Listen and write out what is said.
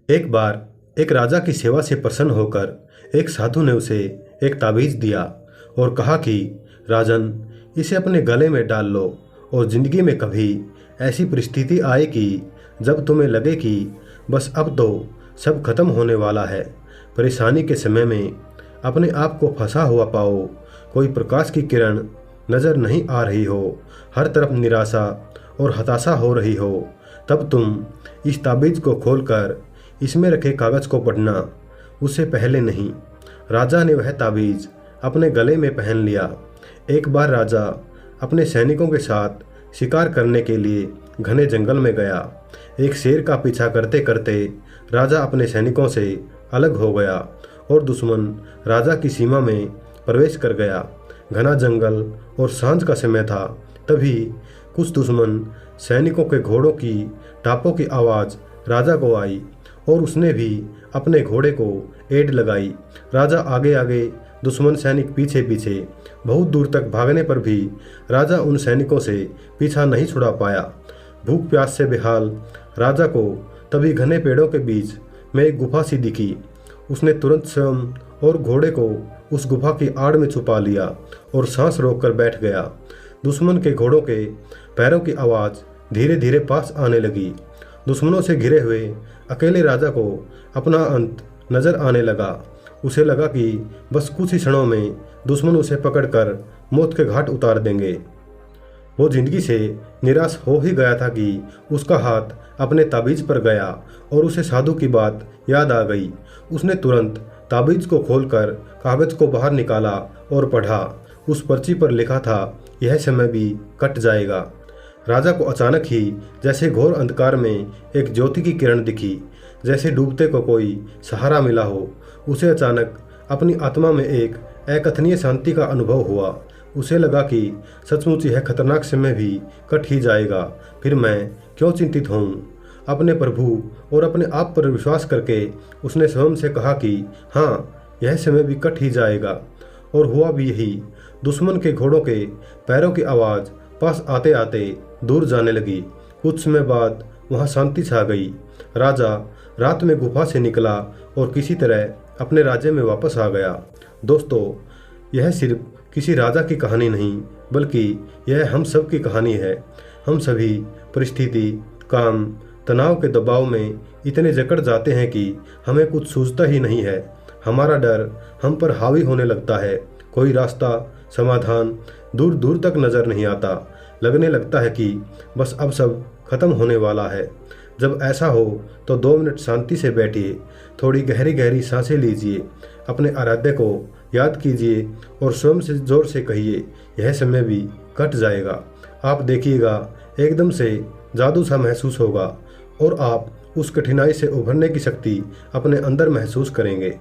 एक बार एक राजा की सेवा से प्रसन्न होकर एक साधु ने उसे एक ताबीज दिया और कहा कि राजन, इसे अपने गले में डाल लो और जिंदगी में कभी ऐसी परिस्थिति आए कि जब तुम्हें लगे कि बस अब तो सब खत्म होने वाला है, परेशानी के समय में अपने आप को फंसा हुआ पाओ, कोई प्रकाश की किरण नजर नहीं आ रही हो, हर तरफ निराशा और हताशा हो रही हो, तब तुम इस ताबीज को खोलकर इसमें रखे कागज को पढ़ना, उससे पहले नहीं। राजा ने वह ताबीज अपने गले में पहन लिया। एक बार राजा अपने सैनिकों के साथ शिकार करने के लिए घने जंगल में गया। एक शेर का पीछा करते करते राजा अपने सैनिकों से अलग हो गया और दुश्मन राजा की सीमा में प्रवेश कर गया। घना जंगल और सांझ का समय था। तभी कुछ दुश्मन सैनिकों के घोड़ों की टापों की आवाज़ राजा को आई और उसने भी अपने घोड़े को एड़ लगाई। राजा आगे आगे, दुश्मन सैनिक पीछे पीछे। बहुत दूर तक भागने पर भी राजा उन सैनिकों से पीछा नहीं छुड़ा पाया। भूख प्यास से बेहाल राजा को तभी घने पेड़ों के बीच में एक गुफा सी दिखी। उसने तुरंत स्वयं और घोड़े को उस गुफा की आड़ में छुपा लिया और सांस रोककर बैठ गया। दुश्मन के घोड़ों के पैरों की आवाज़ धीरे धीरे पास आने लगी। दुश्मनों से घिरे हुए अकेले राजा को अपना अंत नजर आने लगा। उसे लगा कि बस कुछ ही क्षणों में दुश्मन उसे पकड़कर मौत के घाट उतार देंगे। वो जिंदगी से निराश हो ही गया था कि उसका हाथ अपने ताबीज पर गया और उसे साधु की बात याद आ गई। उसने तुरंत ताबीज को खोलकर कागज को बाहर निकाला और पढ़ा। उस पर्ची पर लिखा था, यह समय भी कट जाएगा। राजा को अचानक ही जैसे घोर अंधकार में एक ज्योति की किरण दिखी, जैसे डूबते को कोई सहारा मिला हो। उसे अचानक अपनी आत्मा में एक अकथनीय शांति का अनुभव हुआ। उसे लगा कि सचमुच यह खतरनाक समय भी कट ही जाएगा, फिर मैं क्यों चिंतित हूँ। अपने प्रभु और अपने आप पर विश्वास करके उसने स्वयं से कहा कि हाँ, यह समय भी कट ही जाएगा। और हुआ भी यही। दुश्मन के घोड़ों के पैरों की आवाज़ पास आते आते दूर जाने लगी। कुछ समय बाद वहाँ शांति छा गई। राजा रात में गुफा से निकला और किसी तरह अपने राज्य में वापस आ गया। दोस्तों, यह सिर्फ किसी राजा की कहानी नहीं, बल्कि यह हम सब की कहानी है। हम सभी परिस्थिति, काम, तनाव के दबाव में इतने जकड़ जाते हैं कि हमें कुछ सूझता ही नहीं है। हमारा डर हम पर हावी होने लगता है। कोई रास्ता, समाधान दूर दूर तक नजर नहीं आता। लगने लगता है कि बस अब सब खत्म होने वाला है। जब ऐसा हो तो 2 मिनट शांति से बैठिए, थोड़ी गहरी गहरी सांसें लीजिए, अपने आराध्य को याद कीजिए और स्वयं से जोर से कहिए, यह समय भी कट जाएगा। आप देखिएगा, एकदम से जादू सा महसूस होगा और आप उस कठिनाई से उभरने की शक्ति अपने अंदर महसूस करेंगे।